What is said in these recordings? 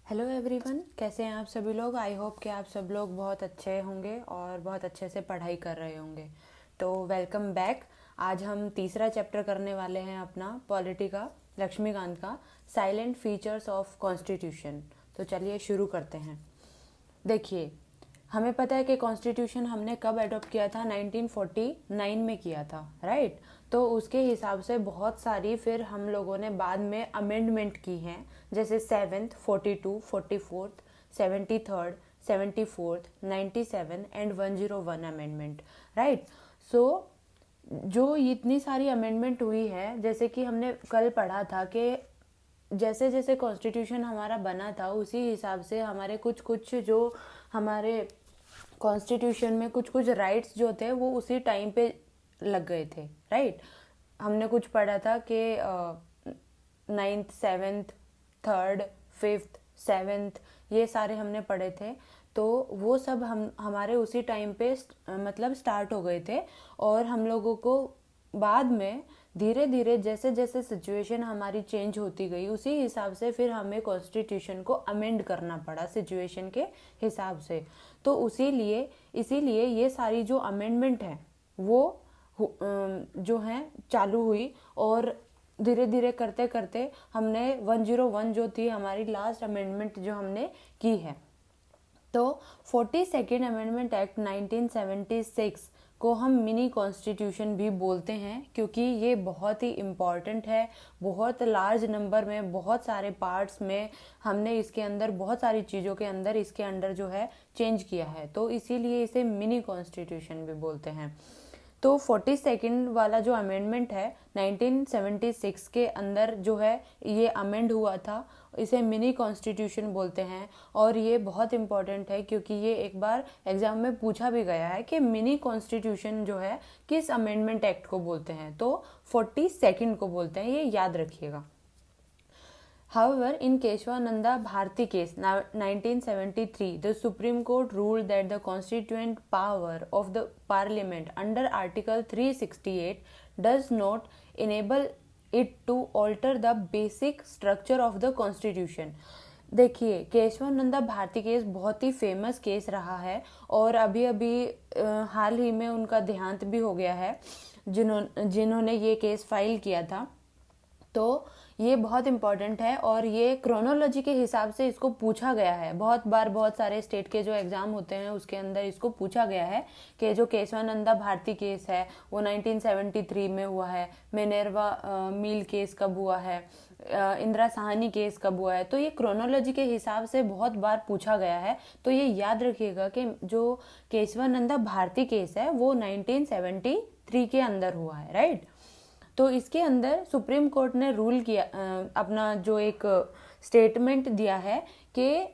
Hello everyone, कैसे हैं आप सभी लोग। आई होप कि आप सब लोग बहुत अच्छे होंगे और बहुत अच्छे से पढ़ाई कर रहे होंगे। तो वेलकम बैक। आज हम तीसरा चैप्टर करने वाले हैं अपना पॉलिटी का, लक्ष्मीकांत का, साइलेंट फीचर्स ऑफ कॉन्स्टिट्यूशन। तो चलिए शुरू करते हैं। देखिए, हमें पता है कि कॉन्स्टिट्यूशन हमने कब अडॉप्ट किया था, 1949 में किया था, राइट। तो उसके हिसाब से बहुत सारी फिर हम लोगों ने बाद में अमेंडमेंट की हैं, जैसे 7th, 42, 44th, 73rd, 74th, 97 and 101 amendment, right. सो जो इतनी सारी अमेंडमेंट हुई है, जैसे कि हमने कल पढ़ा था कि जैसे जैसे कॉन्स्टिट्यूशन हमारा बना था उसी हिसाब से हमारे कुछ कुछ जो हमारे कॉन्स्टिट्यूशन में कुछ कुछ राइट्स जो थे वो उसी टाइम पे लग गए थे, राइट। हमने कुछ पढ़ा था कि 9th, 7th, 3rd, 5th, 7th, ये सारे हमने पढ़े थे। तो वो सब हम हमारे उसी टाइम पे मतलब स्टार्ट हो गए थे। और हम लोगों को बाद में धीरे धीरे जैसे जैसे सिचुएशन हमारी चेंज होती गई उसी हिसाब से फिर हमें कॉन्स्टिट्यूशन को अमेंड करना पड़ा सिचुएशन के हिसाब से। तो इसीलिए ये सारी जो अमेंडमेंट है वो जो है चालू हुई। और धीरे धीरे करते करते हमने 101 जो थी हमारी लास्ट अमेंडमेंट जो हमने की है। तो 42nd अमेंडमेंट एक्ट 1976 को हम मिनी कॉन्स्टिट्यूशन भी बोलते हैं, क्योंकि ये बहुत ही इम्पॉर्टेंट है। बहुत लार्ज नंबर में, बहुत सारे पार्ट्स में हमने इसके अंदर बहुत सारी चीज़ों के अंदर इसके अंदर जो है चेंज किया है, तो इसीलिए इसे मिनी कॉन्स्टिट्यूशन भी बोलते हैं। तो 42nd वाला जो अमेंडमेंट है 1976 के अंदर जो है ये अमेंड हुआ था, इसे मिनी कॉन्स्टिट्यूशन बोलते हैं। और ये बहुत इम्पॉर्टेंट है क्योंकि ये एक बार एग्जाम में पूछा भी गया है कि मिनी कॉन्स्टिट्यूशन जो है किस अमेंडमेंट एक्ट को बोलते हैं, तो 42nd को बोलते हैं, ये याद रखिएगा। However, in Keshwananda Bharti case, 1973, the Supreme Court ruled that the constituent power of the Parliament under Article 368 does not enable it to alter the basic structure of the Constitution. देखिए, Kesavananda Bharti case बहुत ही famous case रहा है और अभी अभी हाल ही में उनका देहांत भी हो गया है जिन्होंने ये केस फाइल किया था। तो ये बहुत इम्पॉर्टेंट है और ये क्रोनोलॉजी के हिसाब से इसको पूछा गया है बहुत बार। बहुत सारे स्टेट के जो एग्ज़ाम होते हैं उसके अंदर इसको पूछा गया है कि जो केशवानंदा भारती केस है वो 1973 में हुआ है, मिनर्वा मिल केस कब हुआ है, इंदिरा साहनी केस कब हुआ है। तो ये क्रोनोलॉजी के हिसाब से बहुत बार पूछा गया है। तो ये याद रखिएगा कि जो केशवानंदा भारती केस है वो 1973 के अंदर हुआ है, राइट। तो इसके अंदर सुप्रीम कोर्ट ने रूल किया, अपना जो एक स्टेटमेंट दिया है कि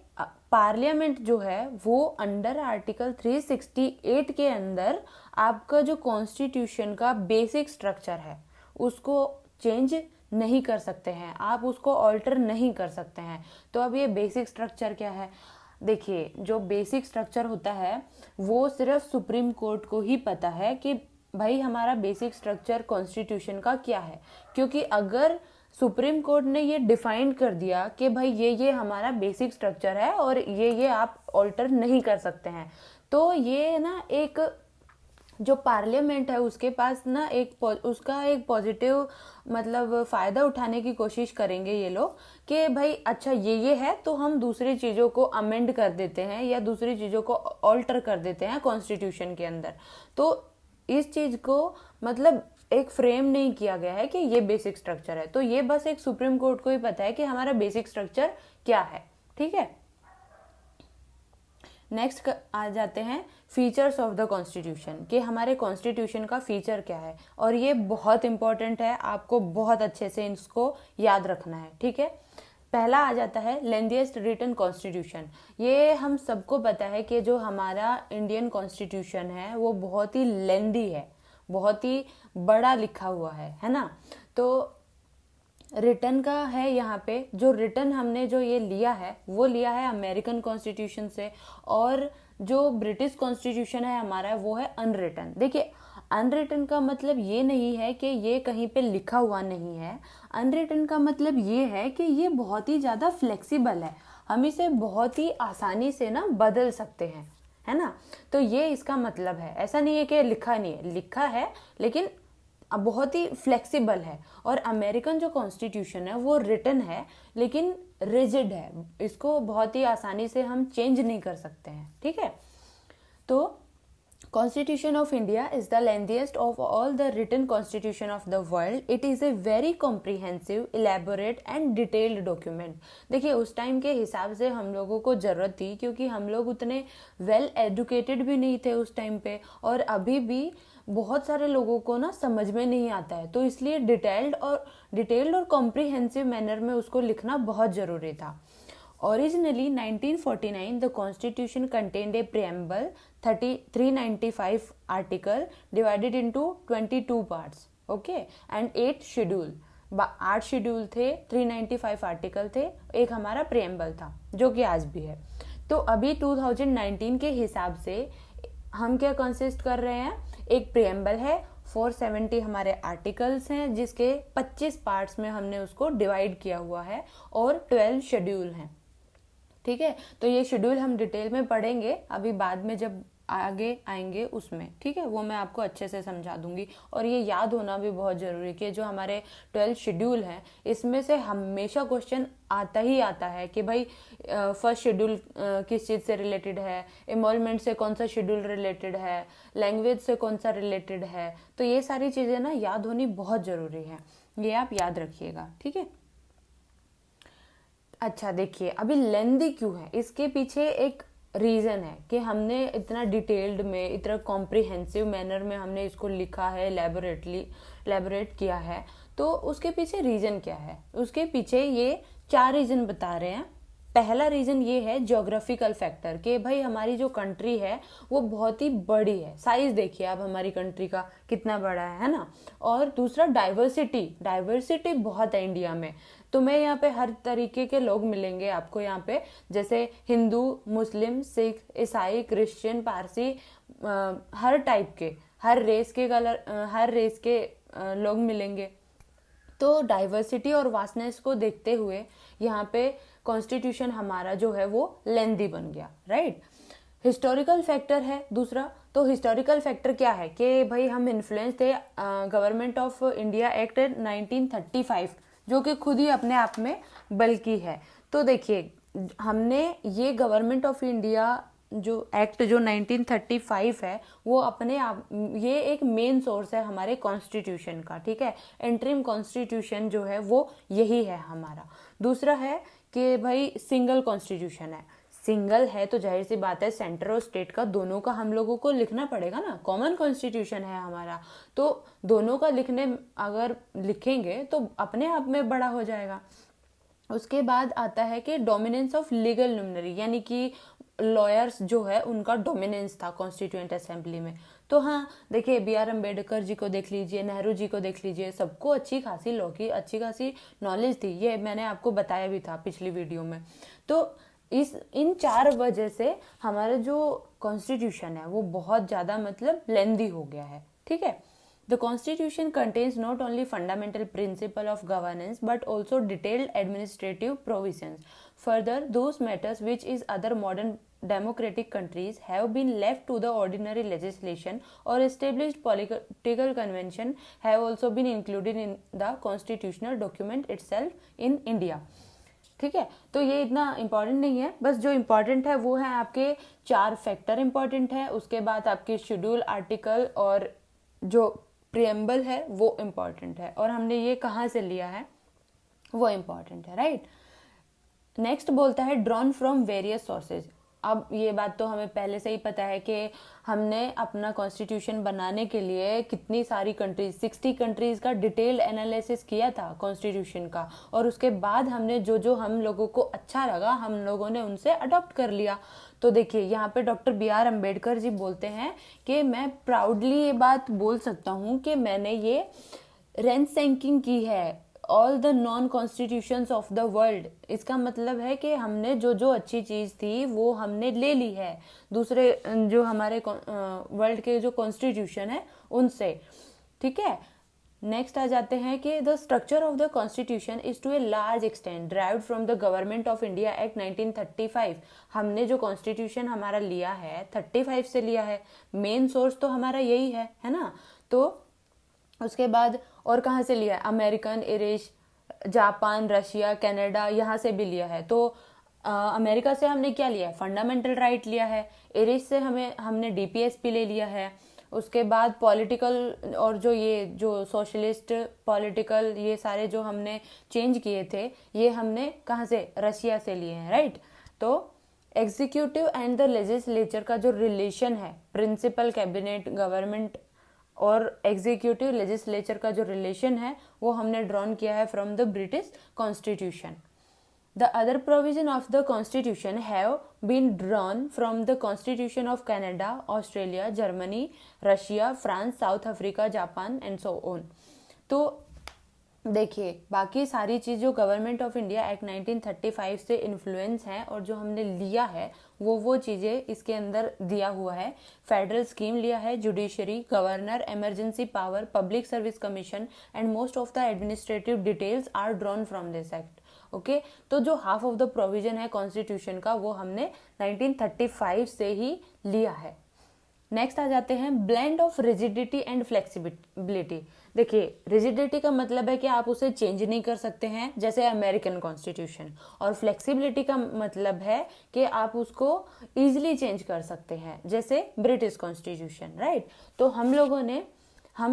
पार्लियामेंट जो है वो अंडर आर्टिकल 368 के अंदर आपका जो कॉन्स्टिट्यूशन का बेसिक स्ट्रक्चर है उसको चेंज नहीं कर सकते हैं, आप उसको ऑल्टर नहीं कर सकते हैं। तो अब ये बेसिक स्ट्रक्चर क्या है? देखिए, जो बेसिक स्ट्रक्चर होता है वो सिर्फ सुप्रीम कोर्ट को ही पता है कि भाई हमारा बेसिक स्ट्रक्चर कॉन्स्टिट्यूशन का क्या है। क्योंकि अगर सुप्रीम कोर्ट ने ये डिफाइन कर दिया कि भाई ये हमारा बेसिक स्ट्रक्चर है और ये आप ऑल्टर नहीं कर सकते हैं, तो ये ना एक जो पार्लियामेंट है उसके पास ना उसका एक पॉजिटिव मतलब फ़ायदा उठाने की कोशिश करेंगे ये लोग कि भाई अच्छा ये है तो हम दूसरी चीज़ों को अमेंड कर देते हैं या दूसरी चीज़ों को ऑल्टर कर देते हैं कॉन्स्टिट्यूशन के अंदर। तो इस चीज़ को मतलब एक फ्रेम नहीं किया गया है कि ये बेसिक स्ट्रक्चर है। तो ये बस एक सुप्रीम कोर्ट को ही पता है कि हमारा बेसिक स्ट्रक्चर क्या है, ठीक है। नेक्स्ट आ जाते हैं फीचर्स ऑफ द कॉन्स्टिट्यूशन, कि हमारे कॉन्स्टिट्यूशन का फीचर क्या है। और ये बहुत इंपॉर्टेंट है, आपको बहुत अच्छे से इसको याद रखना है, ठीक है। पहला आ जाता है लेंथीएस्ट रिटन कॉन्स्टिट्यूशन। ये हम सबको पता है कि जो हमारा इंडियन कॉन्स्टिट्यूशन है वो बहुत ही लेंदी है, बहुत ही बड़ा लिखा हुआ है ना। तो रिटर्न का है यहाँ पे, जो रिटर्न हमने जो ये लिया है वो लिया है अमेरिकन कॉन्स्टिट्यूशन से, और जो ब्रिटिश कॉन्स्टिट्यूशन है हमारा वो है अनरिटन। देखिए, अनरिटन का मतलब ये नहीं है कि ये कहीं पे लिखा हुआ नहीं है। अनरिटन का मतलब ये है कि ये बहुत ही ज़्यादा फ्लेक्सिबल है, हम इसे बहुत ही आसानी से ना बदल सकते हैं, है ना। तो ये इसका मतलब है, ऐसा नहीं है कि लिखा नहीं है, लिखा है लेकिन अब बहुत ही फ्लेक्सिबल है। और अमेरिकन जो कॉन्स्टिट्यूशन है वो रिटन है लेकिन रिजिड है, इसको बहुत ही आसानी से हम चेंज नहीं कर सकते हैं, ठीक है। तो Constitution of India is the lengthiest of all the written constitution of the world. It is a very comprehensive, elaborate and detailed document. देखिए उस टाइम के हिसाब से हम लोगों को ज़रूरत थी क्योंकि हम लोग उतने वेल एजुकेटेड भी नहीं थे उस टाइम पे, और अभी भी बहुत सारे लोगों को ना समझ में नहीं आता है, तो इसलिए डिटेल्ड और कॉम्प्रिहेंसिव मैनर में उसको लिखना बहुत ज़रूरी था। Originally, 1949, the Constitution contained a preamble, 395 article divided into 22 parts, okay, and 8 schedule. 8 schedule थे, 395 आर्टिकल थे, एक हमारा प्रियम्बल था जो कि आज भी है। तो अभी 2019 के हिसाब से हम क्या कंसिस्ट कर रहे हैं, एक प्रियम्बल है, 470 हमारे आर्टिकल्स हैं जिसके 25 पार्ट्स में हमने उसको डिवाइड किया हुआ है, और 12 शेड्यूल हैं, ठीक है। तो ये शेड्यूल हम डिटेल में पढ़ेंगे अभी बाद में जब आगे आएंगे उसमें, ठीक है, वो मैं आपको अच्छे से समझा दूंगी। और ये याद होना भी बहुत ज़रूरी है कि जो हमारे 12 शेड्यूल हैं इसमें से हमेशा क्वेश्चन आता ही आता है कि भाई फर्स्ट शेड्यूल किस चीज़ से रिलेटेड है, एमोलमेंट से कौन सा शेड्यूल रिलेटेड है, लैंग्वेज से कौन सा रिलेटेड है। तो ये सारी चीज़ें ना याद होनी बहुत ज़रूरी है, ये आप याद रखिएगा, ठीक है। अच्छा देखिए, अभी लेंदी क्यों है, इसके पीछे एक रीज़न है कि हमने इतना डिटेल्ड में, इतना कॉम्प्रिहेंसिव मैनर में हमने इसको लिखा है, एलैबोरेट किया है। तो उसके पीछे रीज़न क्या है, उसके पीछे ये 4 रीज़न बता रहे हैं। पहला रीज़न ये है ज्योग्राफिकल फैक्टर, कि भाई हमारी जो कंट्री है वो बहुत ही बड़ी है, साइज देखिए आप हमारी कंट्री का कितना बड़ा है ना। और दूसरा डाइवर्सिटी बहुत है इंडिया में। तो मैं यहाँ पे हर तरीके के लोग मिलेंगे आपको यहाँ पे, जैसे हिंदू, मुस्लिम, सिख, ईसाई, क्रिश्चियन, पारसी, हर टाइप के, हर रेस के लोग मिलेंगे। तो डाइवर्सिटी और वास्टनेस को देखते हुए यहाँ पे कॉन्स्टिट्यूशन हमारा जो है वो लेंदी बन गया, राइट। हिस्टोरिकल फैक्टर है दूसरा। तो हिस्टोरिकल फैक्टर क्या है कि भाई हम इन्फ्लुएंस थे गवर्नमेंट ऑफ इंडिया एक्ट 1935, जो कि खुद ही अपने आप में बल्कि है। तो देखिए हमने ये गवर्नमेंट ऑफ इंडिया जो एक्ट जो 1935 है वो अपने आप, ये एक मेन सोर्स है हमारे कॉन्स्टिट्यूशन का, ठीक है। इंटरिम कॉन्स्टिट्यूशन जो है वो यही है हमारा। दूसरा है कि भाई सिंगल कॉन्स्टिट्यूशन है, सिंगल है तो जाहिर सी बात है सेंटर और स्टेट का दोनों का हम लोगों को लिखना पड़ेगा ना, कॉमन कॉन्स्टिट्यूशन है हमारा, तो दोनों का अगर लिखेंगे तो अपने आप में बड़ा हो जाएगा। उसके बाद आता है कि डोमिनेंस ऑफ लीगल न्यूमनरी, यानी कि लॉयर्स जो है उनका डोमिनेंस था कॉन्स्टिट्यूएंट असेंबली में। तो हाँ देखिए, BR अम्बेडकर जी को देख लीजिए, नेहरू जी को देख लीजिए, सबको अच्छी खासी लॉ की अच्छी खासी नॉलेज थी, ये मैंने आपको बताया भी था पिछली वीडियो में। तो इन 4 वजह से हमारा जो कॉन्स्टिट्यूशन है वो बहुत ज़्यादा मतलब लेंदी हो गया है, ठीक है। The Constitution contains not only fundamental principle of governance but also detailed administrative provisions. Further, those matters which is other modern democratic countries have been left to the ordinary legislation or established political convention have also been included in the constitutional document itself in India. ठीक है, तो ये इतना important नहीं है, बस जो important है वो है आपके 4 फैक्टर इम्पॉर्टेंट है, उसके बाद आपके शेड्यूल, आर्टिकल और जो प्रियम्बल है वो इम्पॉर्टेंट है, और हमने ये कहाँ से लिया है वो इम्पॉर्टेंट है, राइट। नेक्स्ट बोलता है ड्रॉन फ्रॉम वेरियस सोर्सेज। अब ये बात तो हमें पहले से ही पता है कि हमने अपना कॉन्स्टिट्यूशन बनाने के लिए कितनी सारी कंट्रीज, 60 कंट्रीज का डिटेल्ड एनालिसिस किया था कॉन्स्टिट्यूशन का, और उसके बाद हमने जो जो हम लोगों को अच्छा लगा हम लोगों ने उनसे अडॉप्ट कर लिया। तो देखिए यहाँ पे डॉक्टर BR अम्बेडकर जी बोलते हैं कि मैं प्राउडली ये बात बोल सकता हूँ कि मैंने ये रैंक सैंकिंग की है all the non constitutions of the world. इसका मतलब है कि हमने जो जो अच्छी चीज़ थी वो हमने ले ली है दूसरे जो हमारे वर्ल्ड के जो कॉन्स्टिट्यूशन है उनसे, ठीक है। नेक्स्ट आ जाते हैं कि the structure of the constitution is to a large extent derived from the government of India act 1935। हमने जो कॉन्स्टिट्यूशन हमारा लिया है 35 से लिया है, मेन सोर्स तो हमारा यही है ना। तो उसके बाद और कहाँ से लिया है, American, Irish, Japan, Russia, Canada, यहाँ से भी लिया है। तो अमेरिका से हमने क्या लिया है, फंडामेंटल राइट लिया है। इरिश से हमने डीपीएसपी ले लिया है। उसके बाद पॉलिटिकल और जो सोशलिस्ट पॉलिटिकल ये सारे जो हमने चेंज किए थे ये हमने कहाँ से, रशिया से लिए हैं, राइट। तो एग्जीक्यूटिव एंड द लेजिस्लेचर का जो रिलेशन है, प्रिंसिपल, कैबिनेट, गवर्नमेंट और एग्जीक्यूटिव लेजिस्लेचर का जो रिलेशन है वो हमने ड्रॉन किया है from the British constitution. The other provision of the constitution have been drawn from the constitution of Canada, Australia, Germany, Russia, France, South Africa, Japan and so on। तो देखिए बाकी सारी चीज़ जो गवर्नमेंट ऑफ इंडिया एक्ट 1935 से influence है और जो हमने लिया है वो चीज़ें इसके अंदर दिया हुआ है। फेडरल स्कीम लिया है, judiciary, governor, emergency power, public service commission and most of the administrative details are drawn from this act. Okay, तो जो हाफ ऑफ द प्रोविजन है कॉन्स्टिट्यूशन का वो हमने 1935 से ही लिया है। नेक्स्ट आ जाते हैं blend of rigidity and flexibility. देखिए रिजिडिटी का मतलब है कि आप उसे चेंज नहीं कर सकते हैं जैसे अमेरिकन कॉन्स्टिट्यूशन, और फ्लेक्सिबिलिटी का मतलब है कि आप उसको इजीली चेंज कर सकते हैं जैसे ब्रिटिश कॉन्स्टिट्यूशन, राइट। तो हम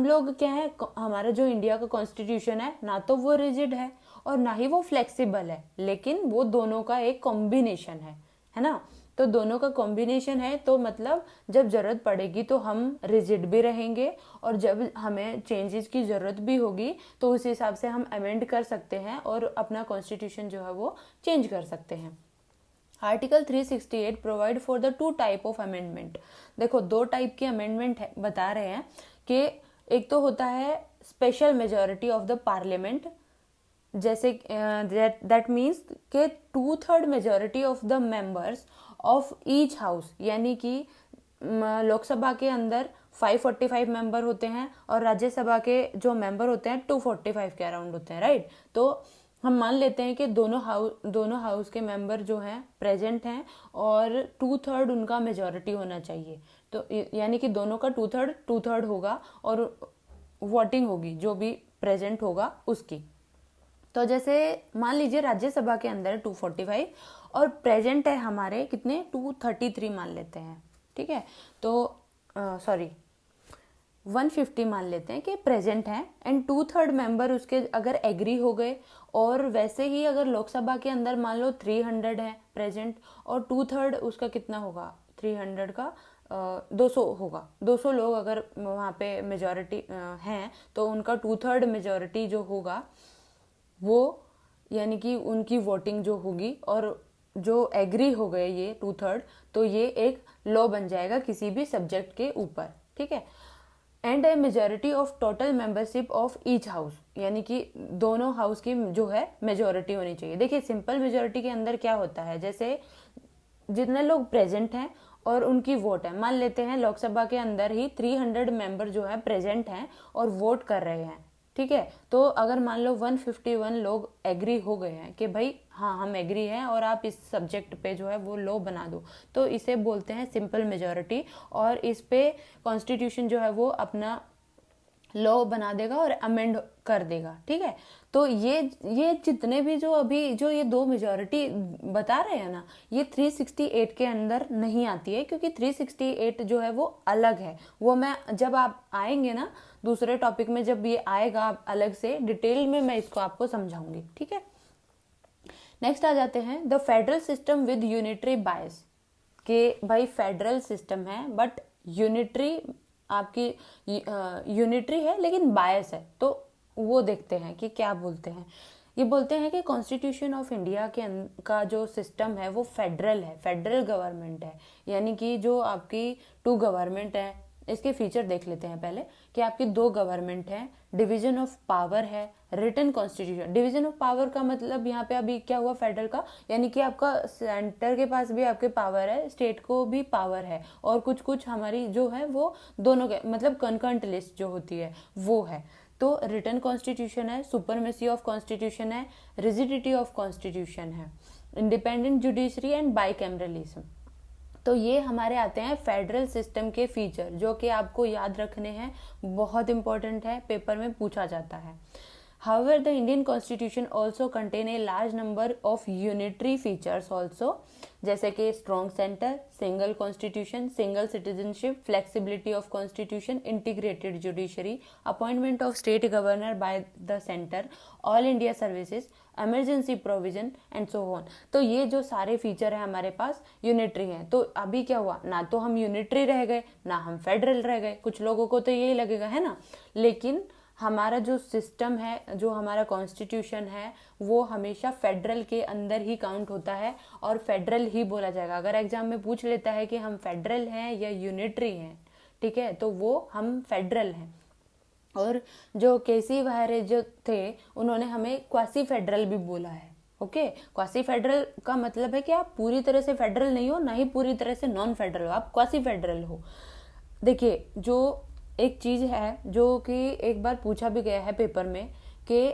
लोग क्या है, हमारा जो इंडिया का कॉन्स्टिट्यूशन है ना तो वो रिजिड है और ना ही वो फ्लेक्सिबल है, लेकिन वो दोनों का एक कॉम्बिनेशन है ना। तो दोनों का कॉम्बिनेशन है, तो मतलब जब जरूरत पड़ेगी तो हम रिजिड भी रहेंगे और जब हमें चेंजेस की जरूरत भी होगी तो उस हिसाब से हम अमेंड कर सकते हैं और अपना कॉन्स्टिट्यूशन जो है वो चेंज कर सकते हैं। Article 368 provide for the 2 type of amendment. देखो 2 टाइप के अमेंडमेंट बता रहे हैं कि एक तो होता है special majority of the parliament, जैसे दैट मीन्स के 2/3 majority of the members of each house, यानी कि लोकसभा के अंदर 545 मेंबर होते हैं और राज्यसभा के जो मेंबर होते हैं 245 के अराउंड होते हैं, राइट। तो हम मान लेते हैं कि दोनों हाउस के मेंबर जो हैं प्रेजेंट हैं और 2/3 उनका मेजॉरिटी होना चाहिए। तो यानी कि दोनों का 2/3 होगा और वोटिंग होगी जो भी प्रेजेंट होगा उसकी। तो जैसे मान लीजिए राज्यसभा के अंदर 245 और प्रेजेंट है हमारे कितने 233 मान लेते हैं, ठीक है। तो 150 मान लेते हैं कि प्रेजेंट है एंड 2/3 मेंबर उसके अगर एग्री हो गए, और वैसे ही अगर लोकसभा के अंदर मान लो 300 है प्रेजेंट और 2/3 उसका कितना होगा, 300 का 200 होगा। 200 लोग अगर वहाँ पे मेजॉरिटी हैं तो उनका 2/3 मेजॉरिटी जो होगा वो यानी कि उनकी वोटिंग जो होगी और जो एग्री हो गए ये 2/3, तो ये एक लॉ बन जाएगा किसी भी सब्जेक्ट के ऊपर, ठीक है। And A majority of total membership of each house, यानी कि दोनों हाउस की जो है मेजॉरिटी होनी चाहिए। देखिए सिंपल मेजॉरिटी के अंदर क्या होता है, जैसे जितने लोग प्रेजेंट हैं और उनकी वोट है, मान लेते हैं लोकसभा के अंदर ही 300 मेंबर जो है प्रेजेंट हैं और वोट कर रहे हैं, ठीक है। तो अगर मान लो 151 लोग एग्री हो गए हैं कि भाई हाँ हम एग्री हैं और आप इस सब्जेक्ट पे जो है वो लॉ बना दो, तो इसे बोलते हैं सिंपल मेजॉरिटी, और इस पे कॉन्स्टिट्यूशन जो है वो अपना लॉ बना देगा और अमेंड कर देगा, ठीक है। तो ये जितने भी जो अभी जो ये 2 मेजॉरिटी बता रहे हैं ना, ये 368 के अंदर नहीं आती है, क्योंकि 368 जो है वो अलग है। वो मैं जब आप आएंगे ना दूसरे टॉपिक में, जब ये आएगा अलग से डिटेल में मैं इसको आपको समझाऊंगी, ठीक है। नेक्स्ट आ जाते हैं the federal system with unitary बायस, के भाई फेडरल सिस्टम है बट यूनिटरी आपकी यूनिटरी है लेकिन बायस है। तो वो देखते हैं कि क्या बोलते हैं। ये बोलते हैं कि कॉन्स्टिट्यूशन ऑफ इंडिया का जो सिस्टम है वो फेडरल है, फेडरल गवर्नमेंट है, यानी कि जो आपकी 2 गवर्नमेंट है, इसके फीचर देख लेते हैं पहले कि आपकी दो गवर्नमेंट है, डिवीजन ऑफ पावर है, written constitution. Division of power का मतलब यहाँ पे अभी क्या हुआ फेडरल का, यानी कि आपका सेंटर के पास भी आपके पावर है, स्टेट को भी पावर है, और कुछ कुछ हमारी जो है वो दोनों के मतलब कंकरेंट लिस्ट जो होती है वो है। तो रिटन कॉन्स्टिट्यूशन है, सुपरमेसी ऑफ कॉन्स्टिट्यूशन है, रिजिडिटी ऑफ कॉन्स्टिट्यूशन है, इंडिपेंडेंट जुडिशरी एंड बाइकैमरलिज्म। तो ये हमारे आते हैं फेडरल सिस्टम के फीचर, जो कि आपको याद रखने हैं, बहुत इंपॉर्टेंट है, पेपर में पूछा जाता है। However, the Indian Constitution also contain a large number of unitary features also, जैसे कि strong center, single constitution, single citizenship, flexibility of constitution, integrated judiciary, appointment of state governor by the center, all India services, emergency provision and so on। तो ये जो सारे feature है हमारे पास unitary हैं। तो अभी क्या हुआ, ना तो हम यूनिटरी रह गए ना हम फेडरल रह गए। कुछ लोगों को तो यही लगेगा, है ना, लेकिन हमारा जो सिस्टम है, जो हमारा कॉन्स्टिट्यूशन है, वो हमेशा फेडरल के अंदर ही काउंट होता है और फेडरल ही बोला जाएगा। अगर एग्जाम में पूछ लेता है कि हम फेडरल हैं या यूनिटरी हैं, ठीक है, तो वो हम फेडरल हैं। और जो केसी वायरे जो थे उन्होंने हमें क्वासी फेडरल भी बोला है। ओके, क्वासी फेडरल का मतलब है कि आप पूरी तरह से फेडरल नहीं हो, ना ही पूरी तरह से नॉन फेडरल हो, आप क्वासी फेडरल हो। देखिए, जो एक चीज है जो कि एक बार पूछा भी गया है पेपर में कि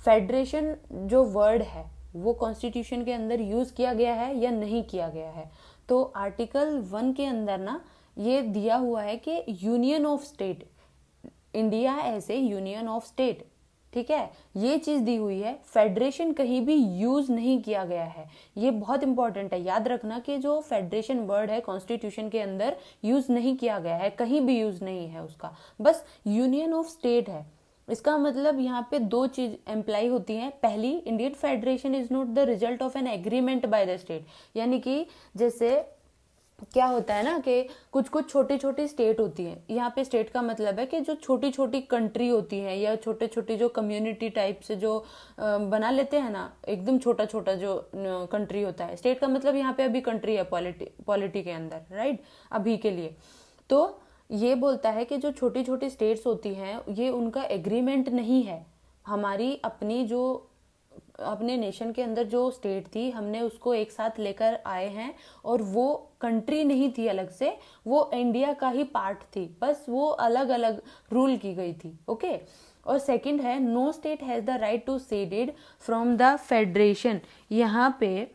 फेडरेशन जो वर्ड है वो कॉन्स्टिट्यूशन के अंदर यूज किया गया है या नहीं किया गया है। तो आर्टिकल 1 के अंदर ना ये दिया हुआ है कि union of state, India as a union of state, ठीक है, ये चीज दी हुई है। फेडरेशन कहीं भी यूज नहीं किया गया है, ये बहुत इंपॉर्टेंट है, याद रखना कि जो फेडरेशन वर्ड है कॉन्स्टिट्यूशन के अंदर यूज नहीं किया गया है, कहीं भी यूज नहीं है उसका, बस यूनियन ऑफ स्टेट है। इसका मतलब यहाँ पे दो चीज एम्प्लाई होती हैं। पहली, Indian federation is not the result of an agreement by the state, यानी कि जैसे क्या होता है ना कि कुछ कुछ छोटी छोटी स्टेट होती है। यहाँ पे स्टेट का मतलब है कि जो छोटी छोटी कंट्री होती है या छोटे छोटी जो कम्युनिटी टाइप से जो बना लेते हैं ना, एकदम छोटा छोटा जो कंट्री होता है। स्टेट का मतलब यहाँ पे अभी कंट्री है पॉलिटी के अंदर, राइट, अभी के लिए। तो ये बोलता है कि जो छोटी छोटी स्टेट्स होती हैं ये उनका एग्रीमेंट नहीं है, हमारी अपनी जो अपने नेशन के अंदर जो स्टेट थी हमने उसको एक साथ लेकर आए हैं, और वो कंट्री नहीं थी अलग से, वो इंडिया का ही पार्ट थी, बस वो अलग अलग रूल की गई थी। ओके, और सेकंड है, no state has the right to seceded from the federation. यहाँ पे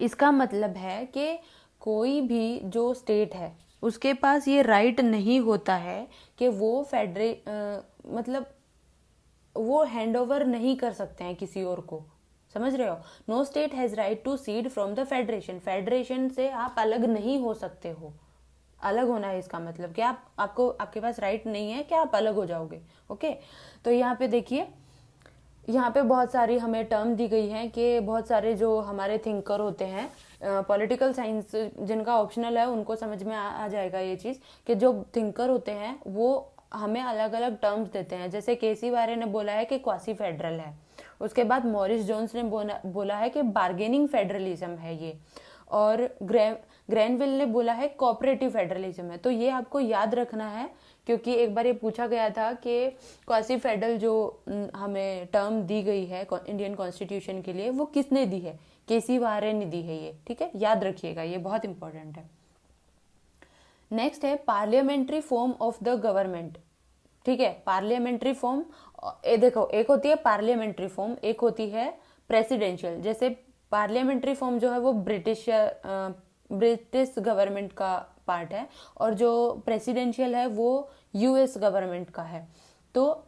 इसका मतलब है कि कोई भी जो स्टेट है उसके पास ये राइट नहीं होता है कि वो मतलब वो हैंड ओवर नहीं कर सकते हैं किसी और को, समझ रहे हो। No state has right to secede from the federation, federation से आप अलग नहीं हो सकते हो। अलग होना है इसका मतलब कि आपके पास राइट नहीं है कि आप अलग हो जाओगे। ओके, तो यहाँ पे देखिए, यहाँ पे बहुत सारी हमें टर्म दी गई है कि बहुत सारे जो हमारे थिंकर होते हैं, पॉलिटिकल साइंस जिनका ऑप्शनल है उनको समझ में आ जाएगा ये चीज़, कि जो थिंकर होते हैं वो हमें अलग अलग टर्म्स देते हैं। जैसे केसी वारे ने बोला है कि क्वासी फेडरल है, उसके बाद मॉरिस जोन्स ने बोला है कि बार्गेनिंग फेडरलिज्म है ये, और ग्रैनविल ने बोला है कोऑपरेटिव फेडरलिज्म है। तो ये आपको याद रखना है, क्योंकि एक बार ये पूछा गया था कि क्वासी फेडरल जो हमें टर्म दी गई है इंडियन कॉन्स्टिट्यूशन के लिए वो किसने दी है, केसी वारे ने दी है ये, ठीक है, याद रखिएगा, ये बहुत इंपॉर्टेंट है। नेक्स्ट है parliamentary form of the government, ठीक है, पार्लियामेंट्री फॉर्म, देखो एक होती है पार्लियामेंट्री फॉर्म, एक होती है प्रेसिडेंशियल। जैसे पार्लियामेंट्री फॉर्म जो है वो ब्रिटिश गवर्नमेंट का पार्ट है, और जो प्रेसिडेंशियल है वो यूएस गवर्नमेंट का है। तो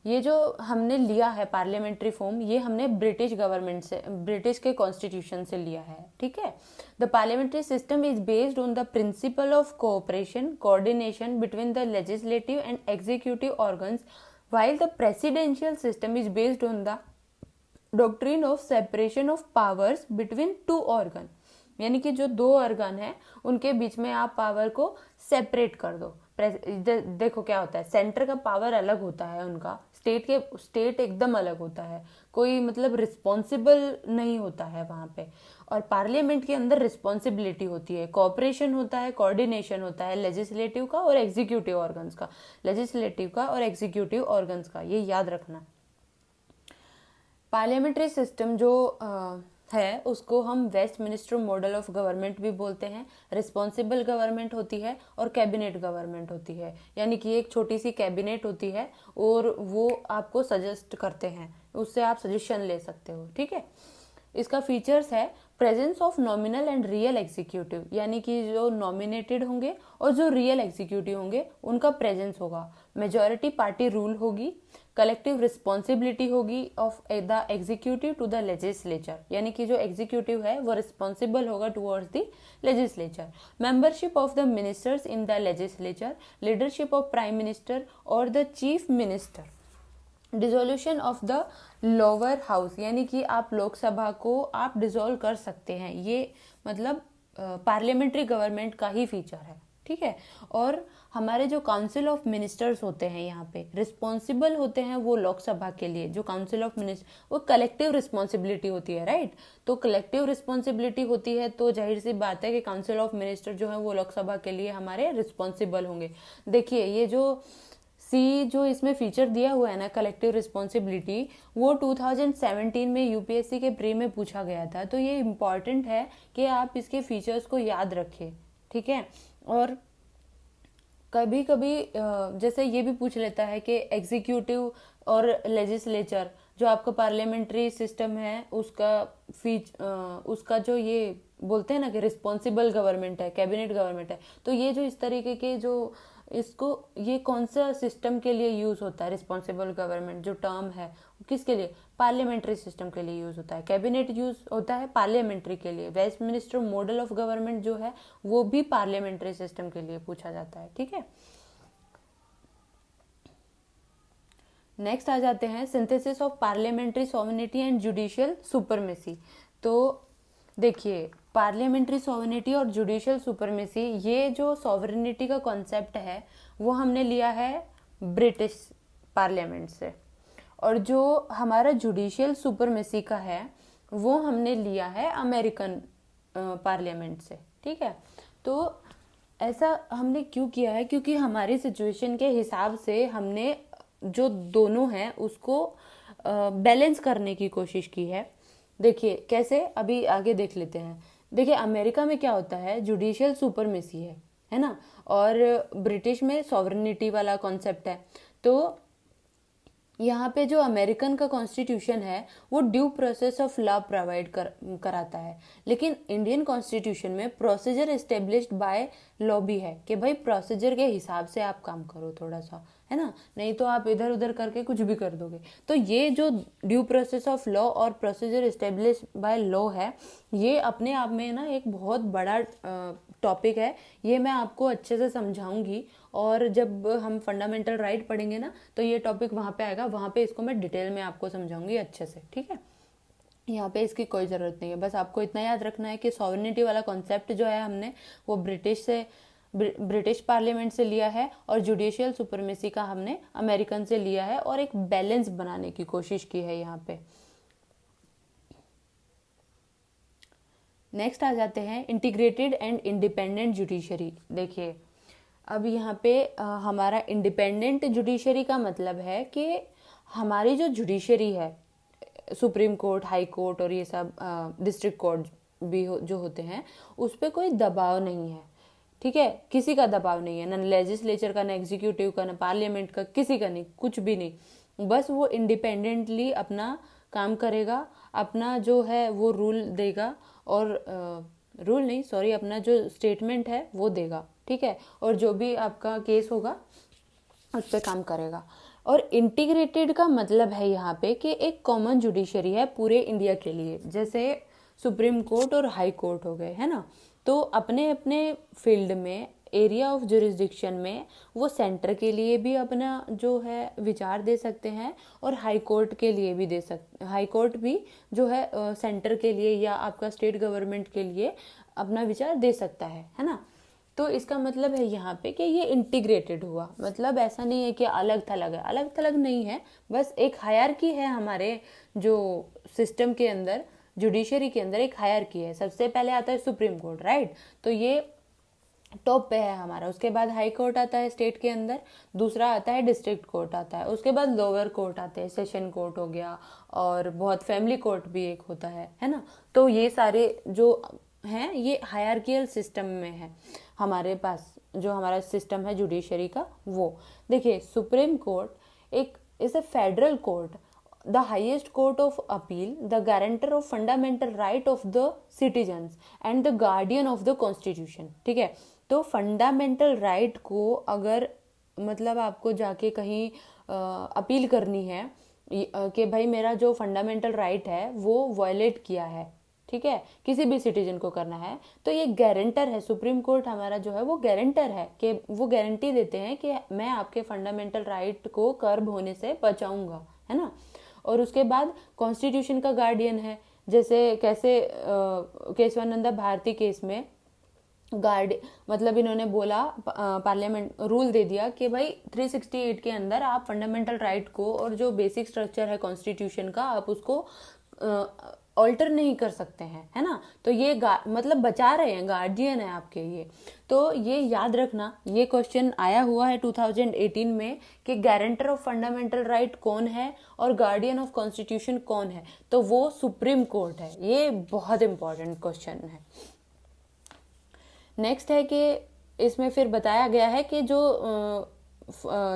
ये जो हमने लिया है पार्लियामेंट्री फॉर्म, ये हमने ब्रिटिश गवर्नमेंट से, ब्रिटिश के कॉन्स्टिट्यूशन से लिया है, ठीक है। The parliamentary system is based on the principle of cooperation coordination between the legislative and executive organs, while the presidential system is based on the doctrine of separation of powers between two organ, यानी कि जो दो organ है उनके बीच में आप power को separate कर दो, देखो क्या होता है, सेंटर का पावर अलग होता है उनका, स्टेट एकदम अलग होता है, कोई मतलब रिस्पॉन्सिबल नहीं होता है वहाँ पे। और पार्लियामेंट के अंदर रिस्पॉन्सिबिलिटी होती है, कोऑपरेशन होता है, कोऑर्डिनेशन होता है लेजिस्लेटिव का और एग्जीक्यूटिव ऑर्गन्स का, लेजिस्लेटिव का और एग्जीक्यूटिव ऑर्गन्स का, ये याद रखना। पार्लियामेंट्री सिस्टम जो है उसको हम Westminster model of government भी बोलते हैं। रिस्पॉन्सिबल गवर्नमेंट होती है और कैबिनेट गवर्नमेंट होती है, यानी कि एक छोटी सी कैबिनेट होती है और वो आपको सजेस्ट करते हैं, उससे आप सजेशन ले सकते हो, ठीक है। इसका फीचर्स है presence of nominal and real executive, यानी कि जो नॉमिनेटेड होंगे और जो रियल एग्जीक्यूटिव होंगे उनका प्रेजेंस होगा। मेजॉरिटी पार्टी रूल होगी। कलेक्टिव रिस्पॉन्सिबिलिटी होगी of the executive to the legislature, यानी कि जो एग्जीक्यूटिव है वो रिस्पॉन्सिबल होगा towards the legislature. Membership of the ministers in the legislature, leadership of prime minister और the chief minister. Dissolution of the lower house, यानी कि आप लोकसभा को आप डिसॉल्व कर सकते हैं, ये मतलब पार्लियामेंट्री गवर्नमेंट का ही फीचर है, ठीक है। और हमारे जो काउंसिल ऑफ मिनिस्टर्स होते हैं यहाँ पे रिस्पॉन्सिबल होते हैं वो लोकसभा के लिए। जो काउंसिल ऑफ मिनिस्टर वो कलेक्टिव रिस्पॉन्सिबिलिटी होती है, राइट। तो कलेक्टिव रिस्पॉन्सिबिलिटी होती है तो जाहिर सी बात है कि काउंसिल ऑफ मिनिस्टर जो है वो लोकसभा के लिए हमारे रिस्पॉन्सिबल होंगे। देखिए ये जो जो इसमें फीचर दिया हुआ है ना कलेक्टिव रिस्पॉन्सिबिलिटी, वो 2017 में यूपीएससी के प्री में पूछा गया था, तो ये इम्पॉर्टेंट है कि आप इसके फीचर्स को याद रखें, ठीक है। और कभी कभी जैसे ये भी पूछ लेता है कि एग्जीक्यूटिव और लेजिस्लेचर जो आपका पार्लियामेंट्री सिस्टम है उसका जो ये बोलते हैं ना कि रिस्पॉन्सिबल गवर्नमेंट है, कैबिनेट गवर्नमेंट है, तो ये जो इस तरीके के जो इसको ये कौन सा सिस्टम के लिए यूज होता है, रिस्पॉन्सिबल गवर्नमेंट जो टर्म है किसके लिए, पार्लियामेंट्री सिस्टम के लिए यूज होता है। कैबिनेट यूज होता है पार्लियामेंट्री के लिए। Westminster model of government जो है वो भी पार्लियामेंट्री सिस्टम के लिए पूछा जाता है, ठीक है। नेक्स्ट आ जाते हैं synthesis of parliamentary sovereignty and judicial supremacy. तो देखिए पार्लियामेंट्री सॉवरेनिटी और जुडिशियल सुपरमेसी, ये जो सॉवरेनिटी का कॉन्सेप्ट है वो हमने लिया है ब्रिटिश पार्लियामेंट से, और जो हमारा जुडिशियल सुपरमेसी का है वो हमने लिया है अमेरिकन पार्लियामेंट से, ठीक है। तो ऐसा हमने क्यों किया है, क्योंकि हमारी सिचुएशन के हिसाब से हमने जो दोनों हैं उसको बैलेंस करने की कोशिश की है। देखिए कैसे, अभी आगे देख लेते हैं। देखिए अमेरिका में क्या होता है, जुडिशियल सुपरमेसी है ना, और ब्रिटिश में सॉवरेनिटी वाला कॉन्सेप्ट है। तो यहाँ पे जो अमेरिकन का कॉन्स्टिट्यूशन है वो due process of law provide कराता है, लेकिन इंडियन कॉन्स्टिट्यूशन में प्रोसीजर एस्टेब्लिश्ड बाय लॉ भी है कि भाई प्रोसीजर के हिसाब से आप काम करो थोड़ा सा, है ना, नहीं तो आप इधर उधर करके कुछ भी कर दोगे। तो ये जो ड्यू प्रोसेस ऑफ लॉ और प्रोसीजर एस्टेब्लिश बाय लॉ है, ये अपने आप में ना एक बहुत बड़ा टॉपिक है। ये मैं आपको अच्छे से समझाऊंगी, और जब हम फंडामेंटल राइट पढ़ेंगे ना तो ये टॉपिक वहाँ पे आएगा, वहाँ पे इसको मैं डिटेल में आपको समझाऊंगी अच्छे से, ठीक है। यहाँ पे इसकी कोई ज़रूरत नहीं है, बस आपको इतना याद रखना है कि सॉवरेनिटी वाला कॉन्सेप्ट जो है हमने वो ब्रिटिश पार्लियामेंट से लिया है, और जुडिशियल सुपरमेसी का हमने अमेरिकन से लिया है, और एक बैलेंस बनाने की कोशिश की है यहाँ पे। नेक्स्ट आ जाते हैं इंटीग्रेटेड एंड इंडिपेंडेंट जुडिशरी। देखिए अब यहाँ पे हमारा इंडिपेंडेंट जुडिशरी का मतलब है कि हमारी जो जुडिशरी है, सुप्रीम कोर्ट, हाई कोर्ट और ये सब डिस्ट्रिक्ट कोर्ट भी जो होते हैं, उस पर कोई दबाव नहीं है, ठीक है। किसी का दबाव नहीं है, ना लेजिस्लेचर का, ना एग्जीक्यूटिव का, ना पार्लियामेंट का, किसी का नहीं, कुछ भी नहीं। बस वो इंडिपेंडेंटली अपना काम करेगा, अपना जो है वो रूल देगा, और रूल नहीं सॉरी अपना जो स्टेटमेंट है वो देगा, ठीक है। और जो भी आपका केस होगा उस पर काम करेगा। और इंटीग्रेटेड का मतलब है यहाँ पे कि एक कॉमन जुडिशरी है पूरे इंडिया के लिए, जैसे सुप्रीम कोर्ट और हाई कोर्ट हो गए, है ना। तो अपने अपने फील्ड में, एरिया ऑफ जुरिस्डिक्शन में वो सेंटर के लिए भी अपना जो है विचार दे सकते हैं, और हाई कोर्ट के लिए भी दे सकते, हाई कोर्ट भी जो है सेंटर के लिए या आपका स्टेट गवर्नमेंट के लिए अपना विचार दे सकता है ना। तो इसका मतलब है यहाँ पे कि ये इंटीग्रेटेड हुआ, मतलब ऐसा नहीं है कि अलग थलग है, अलग थलग नहीं है, बस एक हायरार्की है हमारे जो सिस्टम के अंदर, जुडिशरी के अंदर एक हायरार्की है। सबसे पहले आता है सुप्रीम कोर्ट, राइट, तो ये टॉप पे है हमारा। उसके बाद हाई कोर्ट आता है स्टेट के अंदर, दूसरा आता है डिस्ट्रिक्ट कोर्ट आता है, उसके बाद लोअर कोर्ट आते हैं, सेशन कोर्ट हो गया, और बहुत फैमिली कोर्ट भी एक होता है ना। तो ये सारे जो हैं ये हायरार्कियल सिस्टम में है हमारे पास, जो हमारा सिस्टम है जुडिशरी का वो। देखिए सुप्रीम कोर्ट एक is a federal court, the highest court of appeal, the guarantor of fundamental right of the citizens and the guardian of the constitution। ठीक है, तो फंडामेंटल राइट को अगर मतलब आपको जाके कहीं अपील करनी है कि भाई मेरा जो फंडामेंटल राइट है वो वायलेट किया है, ठीक है, किसी भी सिटीजन को करना है, तो ये गारंटर है, सुप्रीम कोर्ट हमारा जो है वो गारंटर है कि वो गारंटी देते हैं कि मैं आपके फंडामेंटल राइट को कर्ब होने से बचाऊंगा, है ना। और उसके बाद कॉन्स्टिट्यूशन का गार्डियन है, जैसे कैसे केशवानंदा भारती केस में गार्ड मतलब इन्होंने बोला, पार्लियामेंट रूल दे दिया कि भाई 368 के अंदर आप फंडामेंटल राइट को और जो बेसिक स्ट्रक्चर है कॉन्स्टिट्यूशन का आप उसको ऑल्टर नहीं कर सकते हैं, है ना। तो ये मतलब बचा रहे हैं, गार्जियन है आपके ये। तो ये याद रखना, ये क्वेश्चन आया हुआ है 2018 में कि गारंटर ऑफ फंडामेंटल राइट कौन है और गार्डियन ऑफ कॉन्स्टिट्यूशन कौन है, तो वो सुप्रीम कोर्ट है। ये बहुत इंपॉर्टेंट क्वेश्चन है। नेक्स्ट है कि इसमें फिर बताया गया है कि जो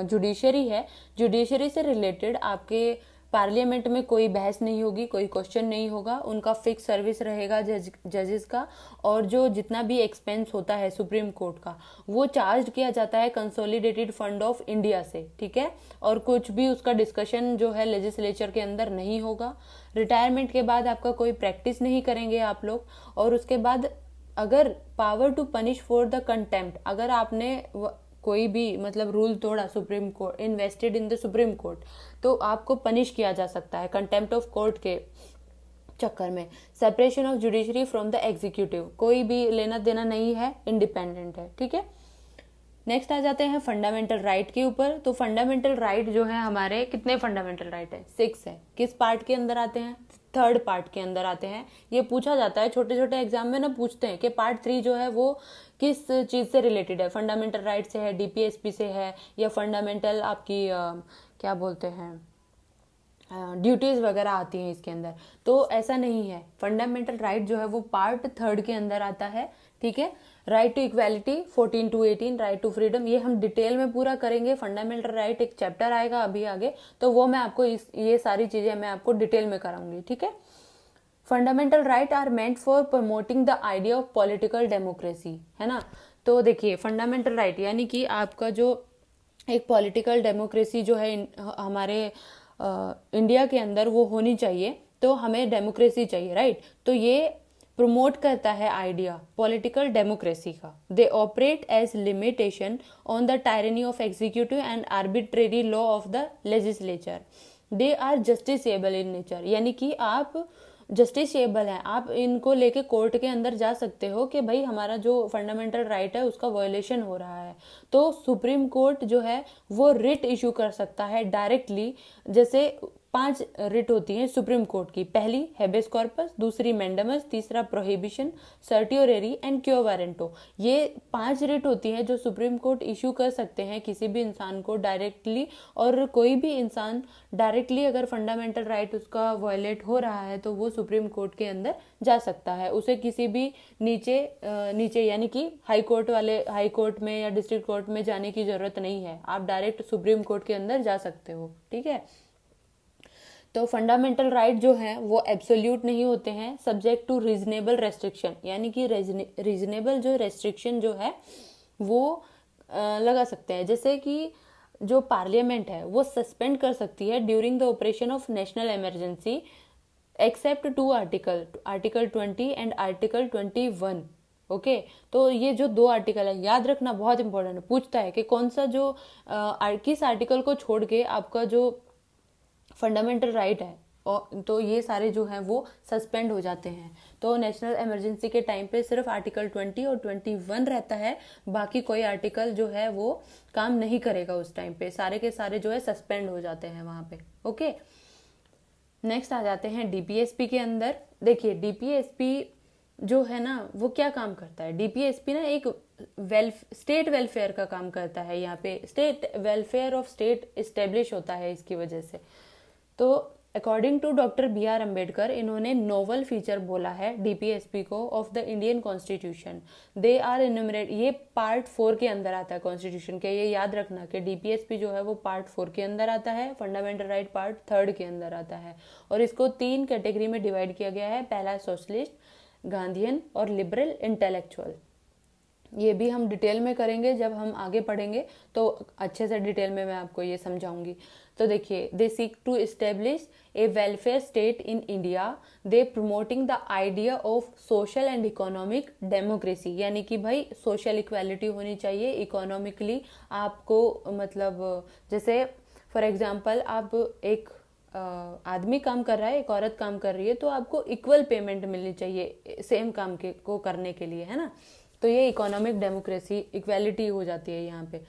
जुडिशरी है, जुडिशरी से रिलेटेड आपके पार्लियामेंट में कोई बहस नहीं होगी, कोई क्वेश्चन नहीं होगा, उनका फिक्स सर्विस रहेगा जजेस का, और जो जितना भी एक्सपेंस होता है सुप्रीम कोर्ट का वो चार्ज किया जाता है कंसोलिडेटेड फंड ऑफ इंडिया से, ठीक है, और कुछ भी उसका डिस्कशन जो है लेजिस्लेचर के अंदर नहीं होगा। रिटायरमेंट के बाद आपका कोई प्रैक्टिस नहीं करेंगे आप लोग। और उसके बाद अगर power to punish for the contempt, अगर आपने कोई भी मतलब रूल तोड़ा Supreme Court, invested in the Supreme Court, तो आपको पनिश किया जा सकता है कंटेम्प्ट ऑफ कोर्ट के चक्कर में। Separation of judiciary from the executive, कोई भी लेना देना नहीं है, इंडिपेंडेंट है, ठीक है। नेक्स्ट आ जाते हैं फंडामेंटल राइट के ऊपर। तो फंडामेंटल राइट जो है हमारे, कितने फंडामेंटल राइट है? 6 है। किस पार्ट के अंदर आते हैं? 3rd पार्ट के अंदर आते हैं। ये पूछा जाता है छोटे छोटे एग्जाम में ना, पूछते हैं कि पार्ट 3 जो है वो किस चीज से रिलेटेड है, फंडामेंटल राइट से है, डीपीएसपी से है, या फंडामेंटल आपकी क्या बोलते हैं ड्यूटीज वगैरह आती हैं इसके अंदर। तो ऐसा नहीं है, फंडामेंटल राइट जो है वो पार्ट 3rd के अंदर आता है, ठीक है। Right to equality 14 to 18, right to freedom, ये हम डिटेल में पूरा करेंगे। फंडामेंटल राइट एक चैप्टर आएगा अभी आगे, तो वो मैं आपको ये सारी चीजें मैं आपको डिटेल में कराऊंगी, ठीक है। Fundamental right are meant for promoting the idea of political democracy, है ना। तो देखिए फंडामेंटल राइट यानी कि आपका जो एक पॉलिटिकल डेमोक्रेसी जो है हमारे इंडिया के अंदर वो होनी चाहिए, तो हमें डेमोक्रेसी चाहिए, राइट। तो ये प्रमोट करता है आइडिया पॉलिटिकल डेमोक्रेसी का। They operate as limitation on the tyranny of executive and arbitrary law of the legislature. They are justiciable in nature, यानी कि आप जस्टिसेबल हैं, आप इनको लेके कोर्ट के अंदर जा सकते हो कि भाई हमारा जो फंडामेंटल राइट है उसका वायोलेशन हो रहा है। तो सुप्रीम कोर्ट जो है वो रिट इशू कर सकता है डायरेक्टली। जैसे 5 रिट होती हैं सुप्रीम कोर्ट की, पहली हेबेस कॉर्पस, दूसरी मैंडेमस, तीसरा प्रोहिबिशन, सर्टियोरेरी एंड क्यो वारंटो। ये 5 रिट होती हैं जो सुप्रीम कोर्ट इशू कर सकते हैं किसी भी इंसान को डायरेक्टली। और कोई भी इंसान डायरेक्टली अगर फंडामेंटल राइट उसका वायलेट हो रहा है तो वो सुप्रीम कोर्ट के अंदर जा सकता है। उसे किसी भी नीचे यानी कि हाई कोर्ट में या डिस्ट्रिक्ट कोर्ट में जाने की जरूरत नहीं है, आप डायरेक्ट सुप्रीम कोर्ट के अंदर जा सकते हो, ठीक है। तो फंडामेंटल राइट जो है वो एब्सोल्यूट नहीं होते हैं, सब्जेक्ट टू रीजनेबल रेस्ट्रिक्शन, यानी कि रीजनेबल जो रेस्ट्रिक्शन जो है वो लगा सकते हैं। जैसे कि जो पार्लियामेंट है वो सस्पेंड कर सकती है during the operation of national emergency except 2 article 20 and article 21। Okay तो ये जो 2 आर्टिकल है याद रखना, बहुत इंपॉर्टेंट है। पूछता है कि कौन सा जो किस आर्टिकल को छोड़ के आपका जो फंडामेंटल राइट है और तो ये सारे जो हैं वो सस्पेंड हो जाते हैं। तो नेशनल इमरजेंसी के टाइम पे सिर्फ आर्टिकल 20 और 21 रहता है, बाकी कोई आर्टिकल जो है वो काम नहीं करेगा उस टाइम पे, सारे के सारे जो है सस्पेंड हो जाते हैं वहाँ पे। ओके, नेक्स्ट आ जाते हैं डीपीएसपी के अंदर। देखिए डीपीएसपी जो है ना वो क्या काम करता है, डीपीएसपी ना एक स्टेट वेलफेयर का काम करता है। यहाँ पे state welfare of state establish होता है इसकी वजह से। तो according to doctor B R Ambedkar, इन्होंने नोवल फीचर बोला है डीपीएसपी को of the Indian constitution. They are enumerate, ये पार्ट 4 के अंदर आता है कॉन्स्टिट्यूशन के। ये याद रखना कि डीपीएसपी जो है वो पार्ट 4 के अंदर आता है, फंडामेंटल राइट पार्ट 3 के अंदर आता है। और इसको 3 कैटेगरी में डिवाइड किया गया है। पहला सोशलिस्ट, गांधीयन और लिबरल इंटेलेक्चुअल। ये भी हम डिटेल में करेंगे जब हम आगे पढ़ेंगे, तो अच्छे से डिटेल में मैं आपको ये समझाऊंगी। तो देखिए, they seek to establish a welfare state in India, they promoting the idea of social and economic democracy, यानी कि भाई सोशल इक्वालिटी होनी चाहिए, इकोनॉमिकली आपको मतलब जैसे फॉर एग्जांपल आप एक आदमी काम कर रहा है, एक औरत काम कर रही है, तो आपको इक्वल पेमेंट मिलनी चाहिए सेम काम के को करने के लिए, है ना। तो ये इकोनॉमिक डेमोक्रेसी, इक्वालिटी हो जाती है यहाँ पे।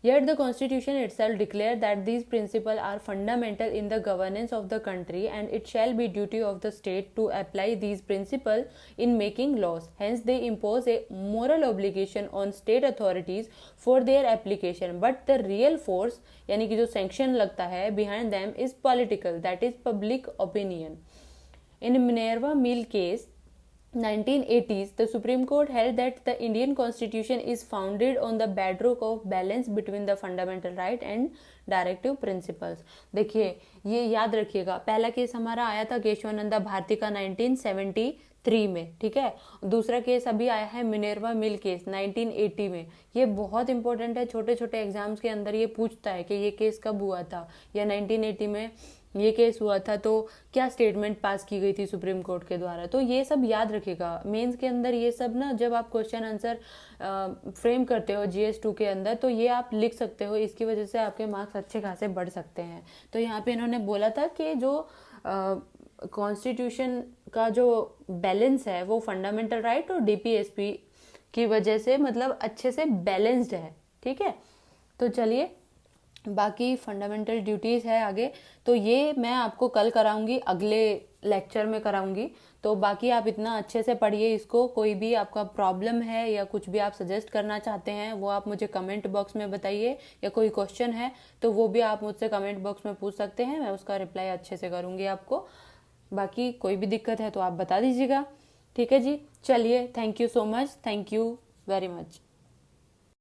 Yet the constitution itself declare that these principles are fundamental in the governance of the country, and it shall be duty of the state to apply these principles in making laws. Hence they impose a moral obligation on state authorities for their application, but the real force यानी कि जो sanction लगता है behind them is political, that is public opinion. In Minerva Mill case 1980s, the Supreme Court held that the Indian Constitution is founded on the bedrock of balance between the fundamental right and directive principles. देखिए ये याद रखिएगा, पहला case हमारा आया था केशवानंदा भारती का 1973 में, ठीक है। दूसरा केस अभी आया है मिनेर्वा मिल केस 1980 में। ये बहुत इंपॉर्टेंट है, छोटे छोटे एग्जाम्स के अंदर ये पूछता है कि ये केस कब हुआ था, या 1980 में ये केस हुआ था तो क्या स्टेटमेंट पास की गई थी सुप्रीम कोर्ट के द्वारा। तो ये सब याद रखिएगा मेंस के अंदर, ये सब ना जब आप क्वेश्चन आंसर फ्रेम करते हो GS2 के अंदर, तो ये आप लिख सकते हो, इसकी वजह से आपके मार्क्स अच्छे खासे बढ़ सकते हैं। तो यहाँ पे इन्होंने बोला था कि जो कॉन्स्टिट्यूशन का जो बैलेंस है वो फंडामेंटल राइट और डीपीएसपी की वजह से मतलब अच्छे से बैलेंस्ड है, ठीक है। तो चलिए बाकी फंडामेंटल ड्यूटीज है आगे, तो ये मैं आपको कल कराऊंगी, अगले लेक्चर में कराऊंगी। तो बाकी आप इतना अच्छे से पढ़िए इसको। कोई भी आपका प्रॉब्लम है या कुछ भी आप सजेस्ट करना चाहते हैं वो आप मुझे कमेंट बॉक्स में बताइए, या कोई क्वेश्चन है तो वो भी आप मुझसे कमेंट बॉक्स में पूछ सकते हैं, मैं उसका रिप्लाई अच्छे से करूंगी आपको। बाकी कोई भी दिक्कत है तो आप बता दीजिएगा, ठीक है जी। चलिए, thank you so much, thank you very much.